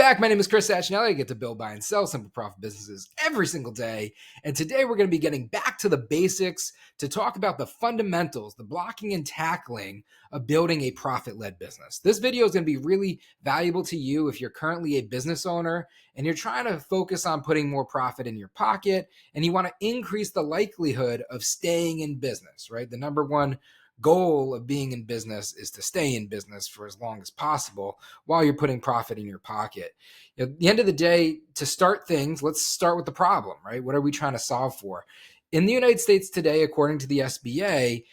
back. My name is Chris Sachinelli. I get to build, buy, and sell simple profit businesses every single day. And today we're going to be getting back to the basics to talk about the fundamentals, the blocking and tackling of building a profit-led business. This video is going to be really valuable to you if you're currently a business owner and you're trying to focus on putting more profit in your pocket and you want to increase the likelihood of staying in business, right? The number one goal of being in business is to stay in business for as long as possible while you're putting profit in your pocket. At the end of the day, to start things, let's start with the problem, right? What are we trying to solve for? In the United States today, according to the SBA,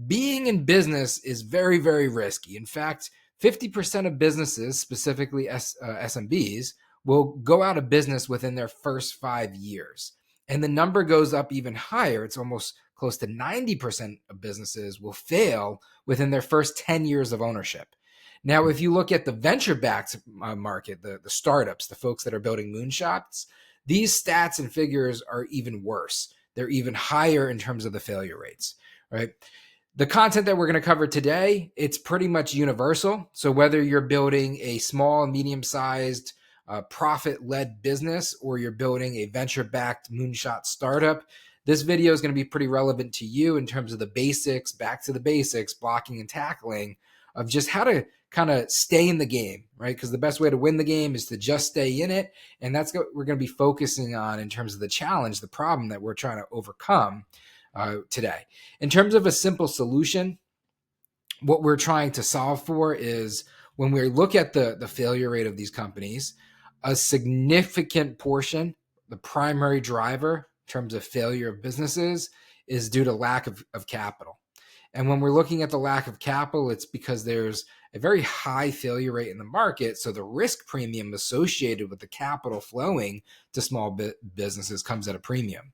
being in business is very, very risky. In fact, 50% of businesses, specifically SMBs, will go out of business within their first 5 years. And the number goes up even higher. It's almost close to 90% of businesses will fail within their first 10 years of ownership. Now, if you look at the venture-backed market, the startups, the folks that are building moonshots, these stats and figures are even worse. They're even higher in terms of the failure rates, right? The content that we're going to cover today, it's pretty much universal. So whether you're building a small and medium-sized profit-led business or you're building a venture-backed moonshot startup, this video is going to be pretty relevant to you in terms of the basics, back to the basics, blocking and tackling of just how to kind of stay in the game, right? Because the best way to win the game is to just stay in it. And that's what we're going to be focusing on in terms of the challenge, the problem that we're trying to overcome today. In terms of a simple solution, what we're trying to solve for is when we look at the failure rate of these companies, a significant portion, the primary driver in terms of failure of businesses is due to lack of capital. And when we're looking at the lack of capital, it's because there's a very high failure rate in the market. So the risk premium associated with the capital flowing to small businesses comes at a premium.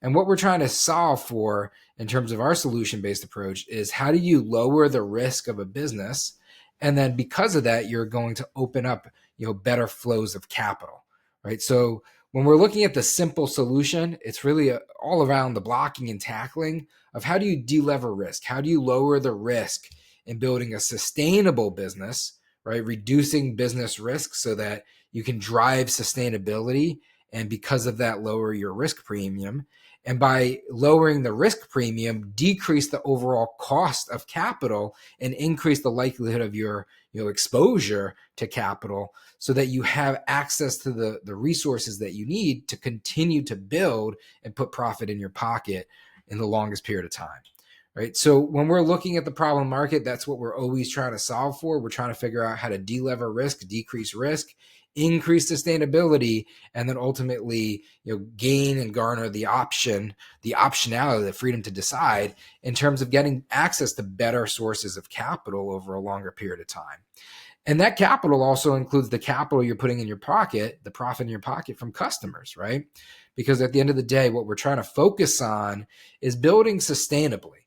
And what we're trying to solve for in terms of our solution-based approach is how do you lower the risk of a business? And then because of that, you're going to open up, better flows of capital, right? So when we're looking at the simple solution, it's really all around the blocking and tackling of how do you delever risk? How do you lower the risk in building a sustainable business, right? Reducing business risk so that you can drive sustainability and because of that, lower your risk premium. And by lowering the risk premium, decrease the overall cost of capital and increase the likelihood of your exposure to capital so that you have access to the resources that you need to continue to build and put profit in your pocket in the longest period of time, right? So when we're looking at the problem market, that's what we're always trying to solve for. We're trying to figure out how to delever risk, decrease risk, increase sustainability, and then ultimately, gain and garner the optionality, the freedom to decide in terms of getting access to better sources of capital over a longer period of time. And that capital also includes the capital you're putting in your pocket, the profit in your pocket from customers, right? Because at the end of the day, what we're trying to focus on is building sustainably.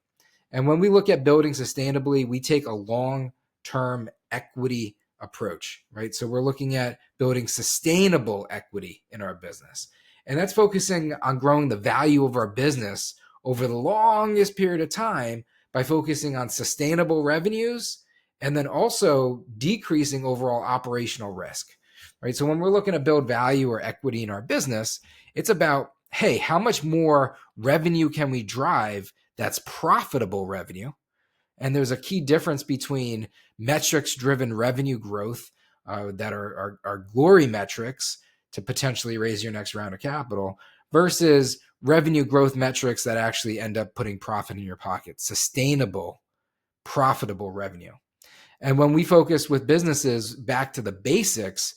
And when we look at building sustainably, we take a long-term equity approach, right? So we're looking at building sustainable equity in our business. And that's focusing on growing the value of our business over the longest period of time by focusing on sustainable revenues and then also decreasing overall operational risk, right? So when we're looking to build value or equity in our business, it's about, hey, how much more revenue can we drive that's profitable revenue? And there's a key difference between metrics-driven revenue growth that are glory metrics to potentially raise your next round of capital versus revenue growth metrics that actually end up putting profit in your pocket, sustainable, profitable revenue. And when we focus with businesses back to the basics,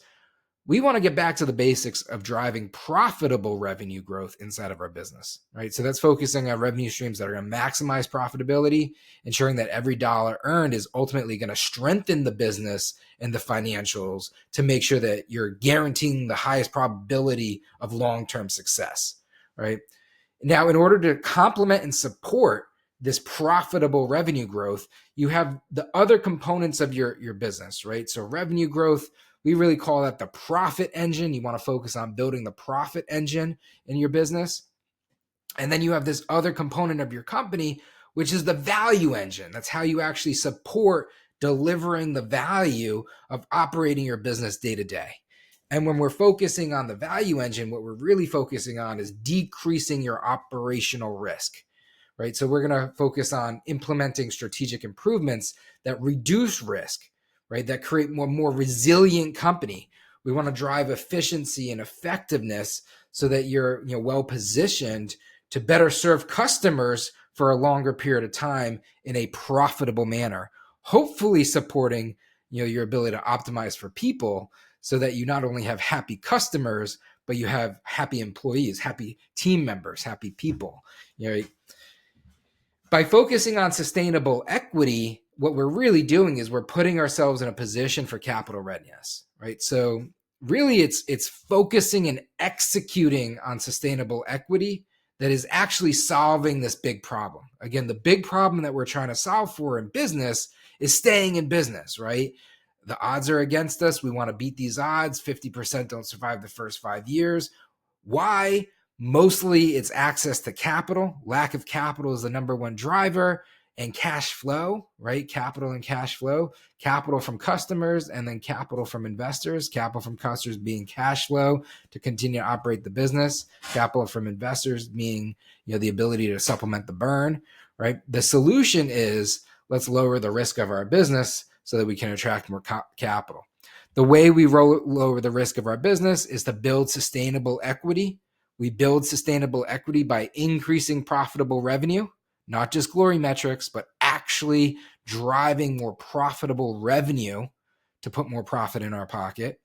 we want to get back to the basics of driving profitable revenue growth inside of our business, right? So that's focusing on revenue streams that are going to maximize profitability, ensuring that every dollar earned is ultimately going to strengthen the business and the financials to make sure that you're guaranteeing the highest probability of long-term success, right? Now, in order to complement and support this profitable revenue growth, you have the other components of your business, right? So revenue growth, we really call that the profit engine. You want to focus on building the profit engine in your business. And then you have this other component of your company, which is the value engine. That's how you actually support delivering the value of operating your business day to day. And when we're focusing on the value engine, what we're really focusing on is decreasing your operational risk, right? So we're going to focus on implementing strategic improvements that reduce risk, right? That create more resilient company. We want to drive efficiency and effectiveness so that you're well positioned to better serve customers for a longer period of time in a profitable manner, hopefully supporting your ability to optimize for people so that you not only have happy customers, but you have happy employees, happy team members, happy people. By focusing on sustainable equity, what we're really doing is we're putting ourselves in a position for capital readiness, right? So really it's focusing and executing on sustainable equity that is actually solving this big problem. Again, the big problem that we're trying to solve for in business is staying in business, right? The odds are against us. We want to beat these odds. 50% don't survive the first 5 years. Why? Mostly it's access to capital. Lack of capital is the number one driver, and cash flow, right? Capital and cash flow, capital from customers and then capital from investors, capital from customers being cash flow to continue to operate the business, capital from investors being, the ability to supplement the burn, right? The solution is let's lower the risk of our business so that we can attract more capital. The way we lower the risk of our business is to build sustainable equity. We build sustainable equity by increasing profitable revenue, not just glory metrics, but actually driving more profitable revenue to put more profit in our pocket.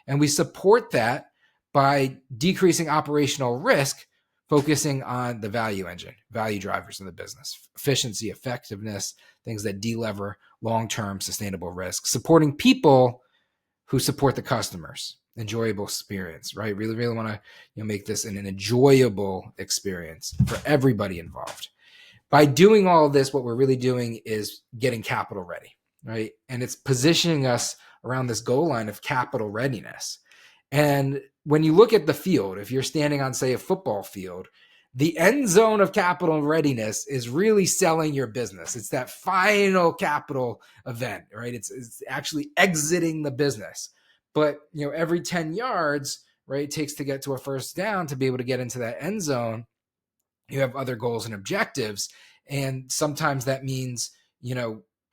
And we support that by decreasing operational risk, focusing on the value engine, value drivers in the business, efficiency, effectiveness, things that delever long-term sustainable risk, supporting people who support the customers, enjoyable experience, right? Really want to make this an enjoyable experience for everybody involved. By doing all of this, what we're really doing is getting capital ready, right? And it's positioning us around this goal line of capital readiness. And when you look at the field, if you're standing on, say, a football field, the end zone of capital readiness is really selling your business. It's that final capital event, right? It's actually exiting the business. But every 10 yards, right, it takes to get to a first down to be able to get into that end zone. You have other goals and objectives. And sometimes that means,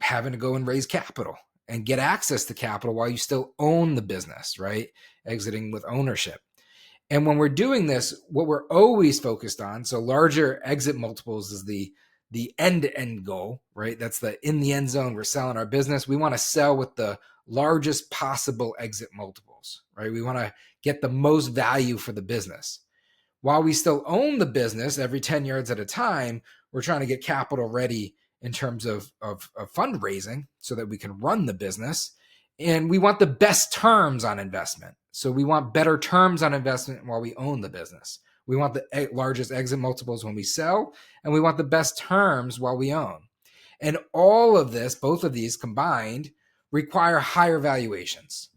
having to go and raise capital and get access to capital while you still own the business, right? Exiting with ownership. And when we're doing this, what we're always focused on, so larger exit multiples is the end-to-end goal, right? That's in the end zone, we're selling our business. We want to sell with the largest possible exit multiples, right? We want to get the most value for the business. While we still own the business every 10 yards at a time, we're trying to get capital ready in terms of fundraising so that we can run the business. And we want the best terms on investment. So we want better terms on investment while we own the business. We want the largest exit multiples when we sell, and we want the best terms while we own. And all of this, both of these combined, require higher valuations.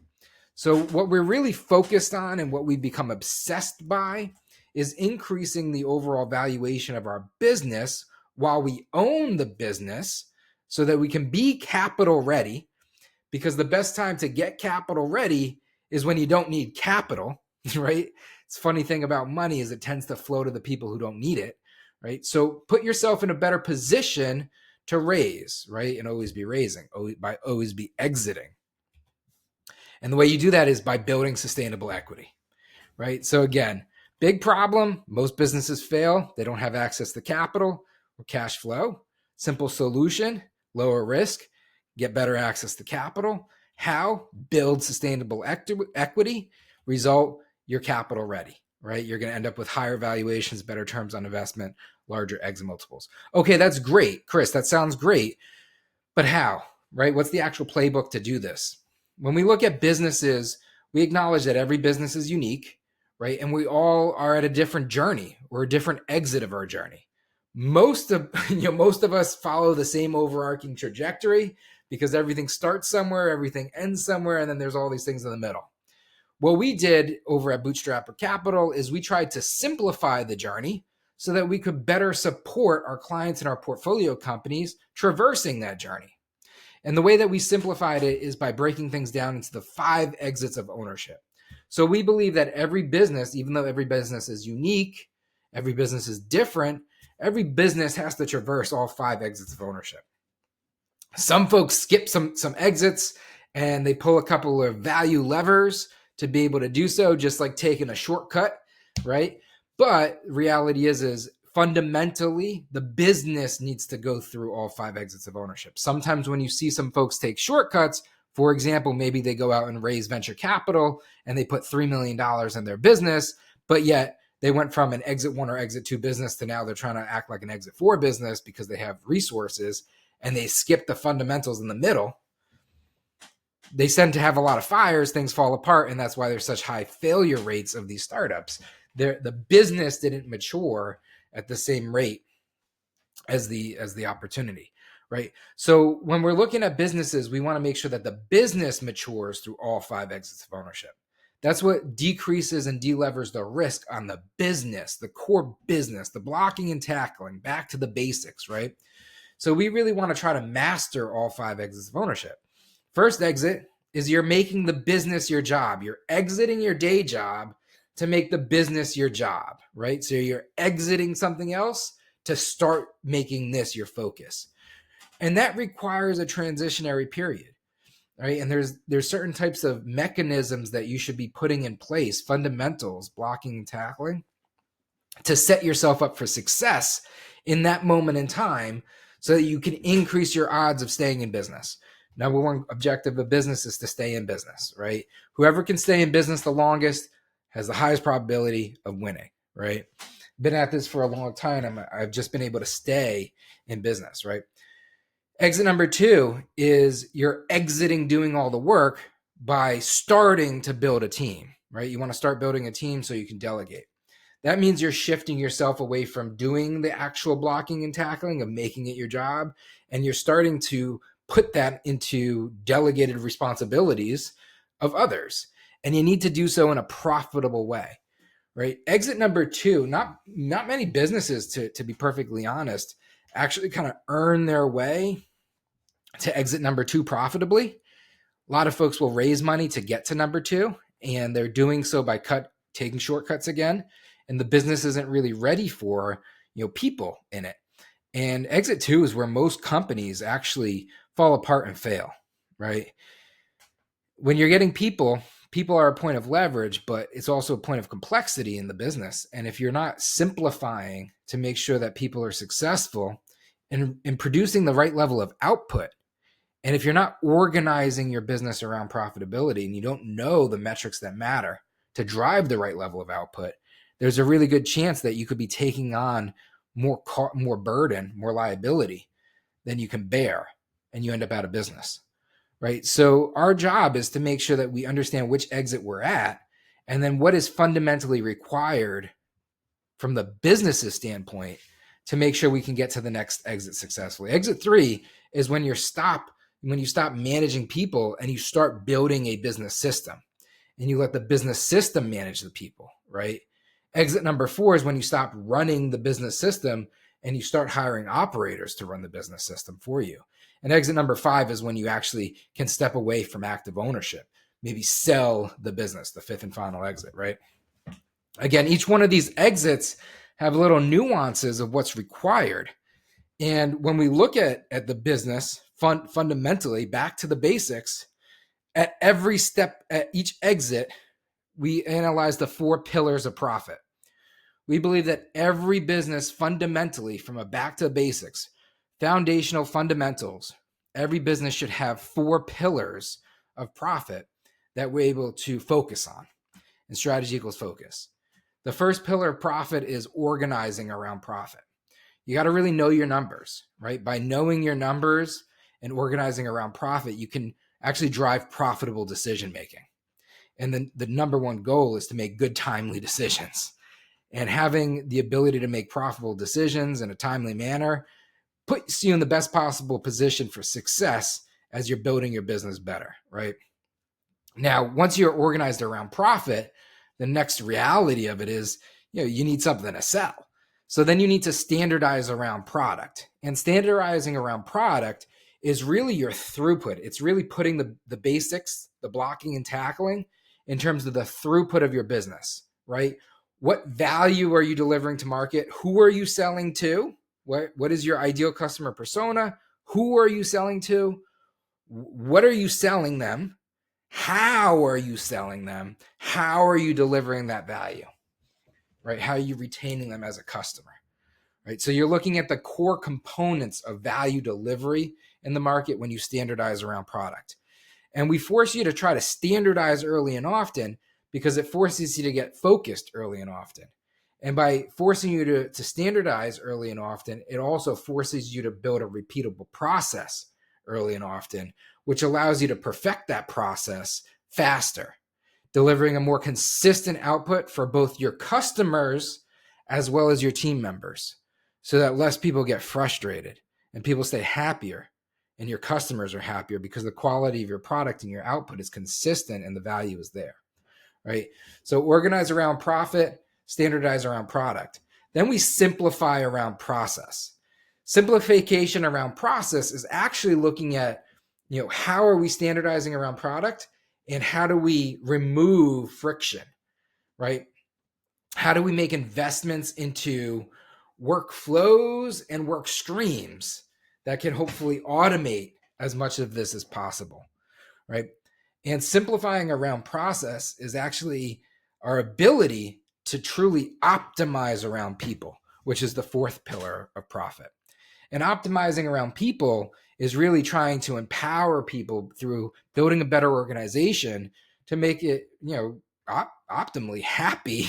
So what we're really focused on and what we become obsessed by is increasing the overall valuation of our business while we own the business so that we can be capital ready, because the best time to get capital ready is when you don't need capital, right? It's a funny thing about money is it tends to flow to the people who don't need it, right? So put yourself in a better position to raise, right? And always be raising, by always be exiting. And the way you do that is by building sustainable equity, right? So again, big problem, most businesses fail. They don't have access to capital or cash flow. Simple solution, lower risk, get better access to capital. How? Build sustainable equity. Result, you're capital ready, right? You're going to end up with higher valuations, better terms on investment, larger exit multiples. Okay, that's great. Chris, that sounds great. But how, right? What's the actual playbook to do this? When we look at businesses, we acknowledge that every business is unique, right? And we all are at a different journey or a different exit of our journey. Most of us follow the same overarching trajectory because everything starts somewhere, everything ends somewhere, and then there's all these things in the middle. What we did over at Bootstrapper Capital is we tried to simplify the journey so that we could better support our clients and our portfolio companies traversing that journey. And the way that we simplified it is by breaking things down into the 5 exits of ownership. So we believe that every business, even though every business is unique, every business is different, every business has to traverse all 5 exits of ownership. Some folks skip some exits and they pull a couple of value levers to be able to do so, just like taking a shortcut, right? But reality is fundamentally the business needs to go through all 5 exits of ownership. Sometimes when you see some folks take shortcuts, for example, maybe they go out and raise venture capital and they put $3 million in their business, but yet they went from an exit 1 or exit 2 business to now they're trying to act like an exit 4 business because they have resources, and they skip the fundamentals in the middle. They tend to have a lot of fires, things fall apart, and that's why there's such high failure rates of these startups. The business didn't mature at the same rate as the opportunity, right? So when we're looking at businesses, we want to make sure that the business matures through all 5 exits of ownership. That's what decreases and delevers the risk on the business, the core business, the blocking and tackling, back to the basics, right? So we really want to try to master all 5 exits of ownership. First exit is you're making the business your job. You're exiting your day job to make the business your job, right? So you're exiting something else to start making this your focus. And that requires a transitionary period, right? And there's certain types of mechanisms that you should be putting in place, fundamentals, blocking and tackling, to set yourself up for success in that moment in time so that you can increase your odds of staying in business. Number one objective of business is to stay in business, right? Whoever can stay in business the longest has the highest probability of winning, right? Been at this for a long time. I've just been able to stay in business, right? Exit number 2 is you're exiting doing all the work by starting to build a team, right? You want to start building a team so you can delegate. That means you're shifting yourself away from doing the actual blocking and tackling of making it your job, and you're starting to put that into delegated responsibilities of others. And you need to do so in a profitable way, right? Exit number 2, not many businesses, to be perfectly honest, actually kind of earn their way to exit number 2 profitably. A lot of folks will raise money to get to number 2, and they're doing so by taking shortcuts again. And the business isn't really ready for, people in it. And exit 2 is where most companies actually fall apart and fail, right? When you're getting people are a point of leverage, but it's also a point of complexity in the business. And if you're not simplifying to make sure that people are successful in producing the right level of output, and if you're not organizing your business around profitability and you don't know the metrics that matter to drive the right level of output, there's a really good chance that you could be taking on more burden, more liability than you can bear, and you end up out of business, right? So our job is to make sure that we understand which exit we're at, and then what is fundamentally required from the business's standpoint to make sure we can get to the next exit successfully. Exit 3 is when you stop managing people and you start building a business system, and you let the business system manage the people, right? Exit number 4 is when you stop running the business system and you start hiring operators to run the business system for you. And exit number 5 is when you actually can step away from active ownership, maybe sell the business, the 5th and final exit, right? Again, each one of these exits have little nuances of what's required. And when we look at the business fundamentally, back to the basics, at every step, at each exit, we analyze the 4 pillars of profit. We believe that every business fundamentally, from a back to basics, foundational fundamentals, every business should have 4 pillars of profit that we're able to focus on. And strategy equals focus. The first pillar of profit is organizing around profit. You got to really know your numbers, right? By knowing your numbers and organizing around profit, you can actually drive profitable decision making. And then the number one goal is to make good, timely decisions. And having the ability to make profitable decisions in a timely manner puts you in the best possible position for success as you're building your business better, right? Now, once you're organized around profit, the next reality of it is, you need something to sell. So then you need to standardize around product. And standardizing around product is really your throughput. It's really putting the basics, the blocking and tackling, in terms of the throughput of your business, right? What value are you delivering to market? Who are you selling to? What is your ideal customer persona? Who are you selling to? What are you selling them? How are you selling them? How are you delivering that value, right? How are you retaining them as a customer, right? So you're looking at the core components of value delivery in the market when you standardize around product. And we force you to try to standardize early and often because it forces you to get focused early and often. And by forcing you to standardize early and often, it also forces you to build a repeatable process early and often, which allows you to perfect that process faster, delivering a more consistent output for both your customers as well as your team members, so that less people get frustrated and people stay happier and your customers are happier because the quality of your product and your output is consistent and the value is there, right? So organize around profit, standardize around product. Then we simplify around process. Simplification around process is actually looking at, how are we standardizing around product and how do we remove friction, right? How do we make investments into workflows and work streams that can hopefully automate as much of this as possible, right? And simplifying around process is actually our ability to truly optimize around people, which is the fourth pillar of profit. And optimizing around people is really trying to empower people through building a better organization to make it, optimally happy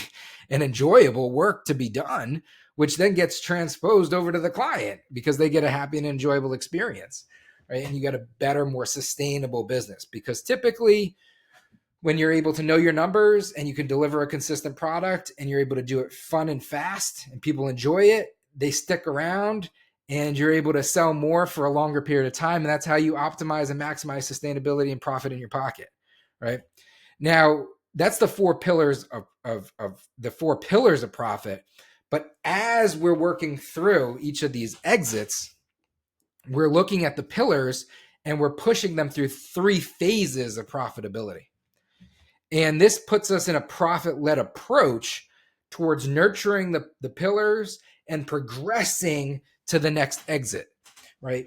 and enjoyable work to be done, which then gets transposed over to the client because they get a happy and enjoyable experience, right? And you get a better, more sustainable business because typically when you're able to know your numbers and you can deliver a consistent product and you're able to do it fun and fast and people enjoy it, they stick around and you're able to sell more for a longer period of time. And that's how you optimize and maximize sustainability and profit in your pocket, right? Now, that's the four pillars of the four pillars of profit. But as we're working through each of these exits, we're looking at the pillars and we're pushing them through three phases of profitability. And this puts us in a profit-led approach towards nurturing the pillars and progressing to the next exit, right?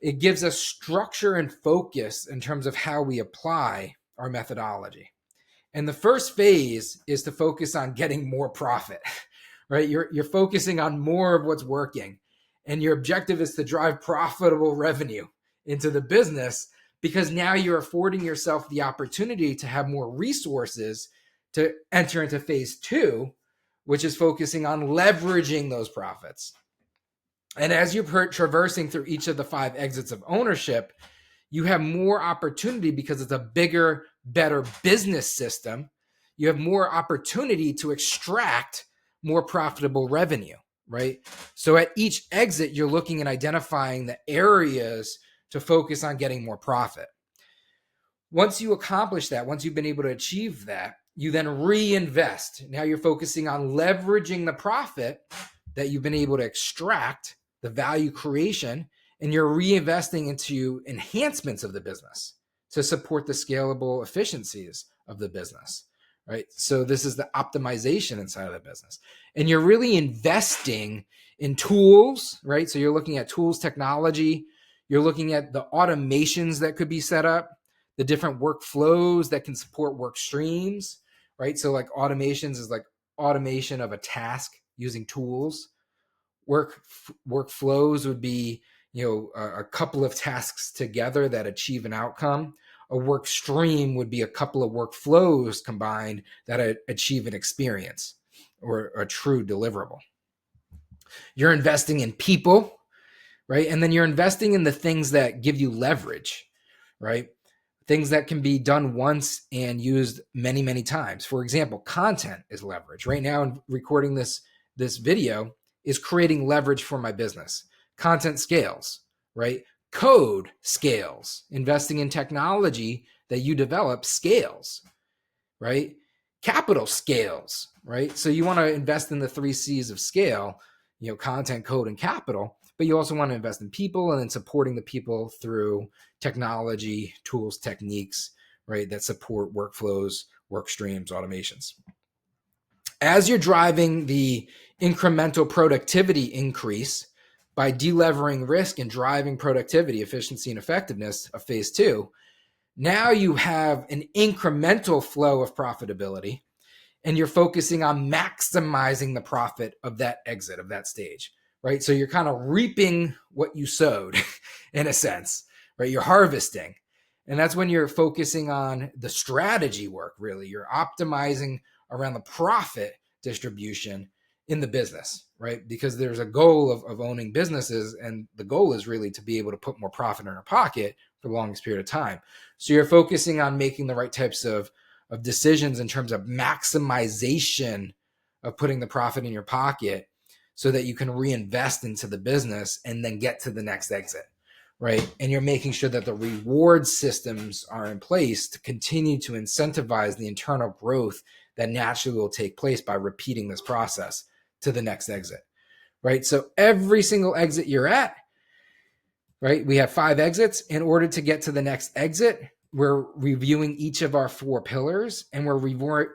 It gives us structure and focus in terms of how we apply our methodology. And the first phase is to focus on getting more profit, right? You're focusing on more of what's working. And your objective is to drive profitable revenue into the business because now you're affording yourself the opportunity to have more resources to enter into phase two, which is focusing on leveraging those profits. And as you're traversing through each of the 5 exits of ownership, you have more opportunity because it's a bigger, better business system. You have more opportunity to extract more profitable revenue, right? So at each exit, you're looking and identifying the areas to focus on getting more profit. Once you accomplish that, once you've been able to achieve that, you then reinvest. Now you're focusing on leveraging the profit that you've been able to extract, the value creation, and you're reinvesting into enhancements of the business to support the scalable efficiencies of the business, right? So this is the optimization inside of the business. And you're really investing in tools, right? So you're looking at tools, technology. You're looking at the automations that could be set up, the different workflows that can support work streams, right? So like automations is like automation of a task using tools. Workflows would be, a couple of tasks together that achieve an outcome. A work stream would be a couple of workflows combined that achieve an experience or a true deliverable. You're investing in people, right? And then you're investing in the things that give you leverage, right? Things that can be done once and used many, many times. For example, content is leverage. Right now, in recording this video is creating leverage for my business. Content scales, right? Code scales. Investing in technology that you develop scales, right? Capital scales, right? So you want to invest in the 3 C's of scale, content, code, and capital, but you also want to invest in people and then supporting the people through technology, tools, techniques, right, that support workflows work streams, automations. As you're driving the incremental productivity increase by delevering risk and driving productivity, efficiency, and effectiveness of phase two, now you have an incremental flow of profitability, and you're focusing on maximizing the profit of that exit, of that stage, right? So you're kind of reaping what you sowed in a sense, right? You're harvesting. And that's when you're focusing on the strategy work, really. You're optimizing around the profit distribution in the business, right? Because there's a goal of owning businesses, and the goal is really to be able to put more profit in our pocket for the longest period of time. So you're focusing on making the right types of decisions in terms of maximization of putting the profit in your pocket so that you can reinvest into the business and then get to the next exit, right? And you're making sure that the reward systems are in place to continue to incentivize the internal growth that naturally will take place by repeating this process to the next exit, right? So every single exit you're at, right? We have 5 exits. In order to get to the next exit, we're reviewing each of our 4 pillars, and we're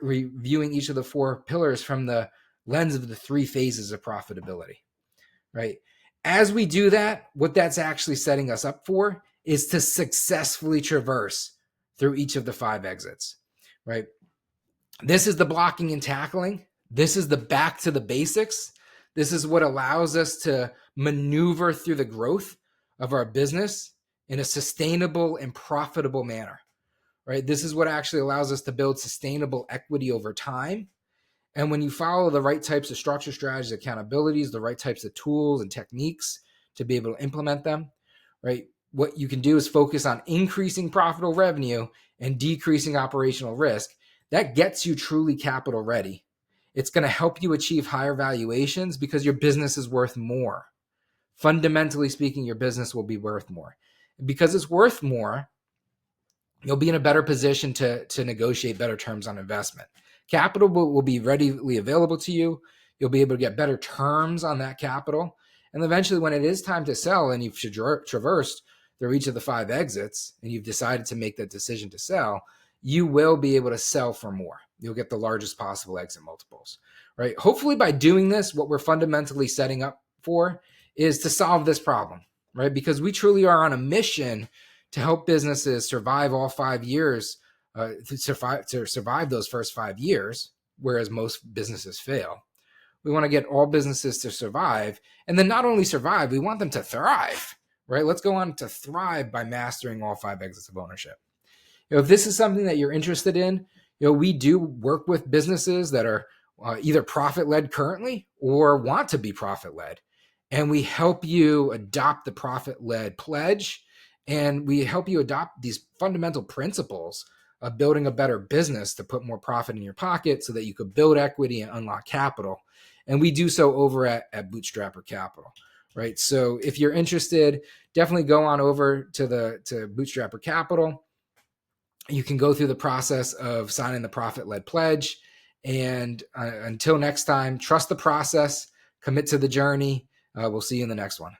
reviewing each of the 4 pillars from the lens of the 3 phases of profitability, right? As we do that, what that's actually setting us up for is to successfully traverse through each of the 5 exits, right? This is the blocking and tackling. This is the back to the basics. This is what allows us to maneuver through the growth of our business in a sustainable and profitable manner, right? This is what actually allows us to build sustainable equity over time. And when you follow the right types of structure, strategies, accountabilities, the right types of tools and techniques to be able to implement them, right? What you can do is focus on increasing profitable revenue and decreasing operational risk. That gets you truly capital ready. It's going to help you achieve higher valuations because your business is worth more. Fundamentally speaking, your business will be worth more. Because it's worth more, you'll be in a better position to negotiate better terms on investment. Capital will be readily available to you. You'll be able to get better terms on that capital. And eventually, when it is time to sell and you've traversed through each of the 5 exits and you've decided to make that decision to sell, you will be able to sell for more. You'll get the largest possible exit multiples, right? Hopefully by doing this, what we're fundamentally setting up for is to solve this problem, right? Because we truly are on a mission to help businesses survive all 5 years, to survive those first 5 years, whereas most businesses fail. We want to get all businesses to survive, and then not only survive, we want them to thrive, right? Let's go on to thrive by mastering all 5 exits of ownership. If this is something that you're interested in, we do work with businesses that are either profit-led currently or want to be profit-led. And we help you adopt the profit-led pledge, and we help you adopt these fundamental principles of building a better business to put more profit in your pocket so that you could build equity and unlock capital. And we do so over at Bootstrapper Capital, right? So if you're interested, definitely go on over to Bootstrapper Capital. You can go through the process of signing the profit-led pledge. And until next time, trust the process, commit to the journey. We'll see you in the next one.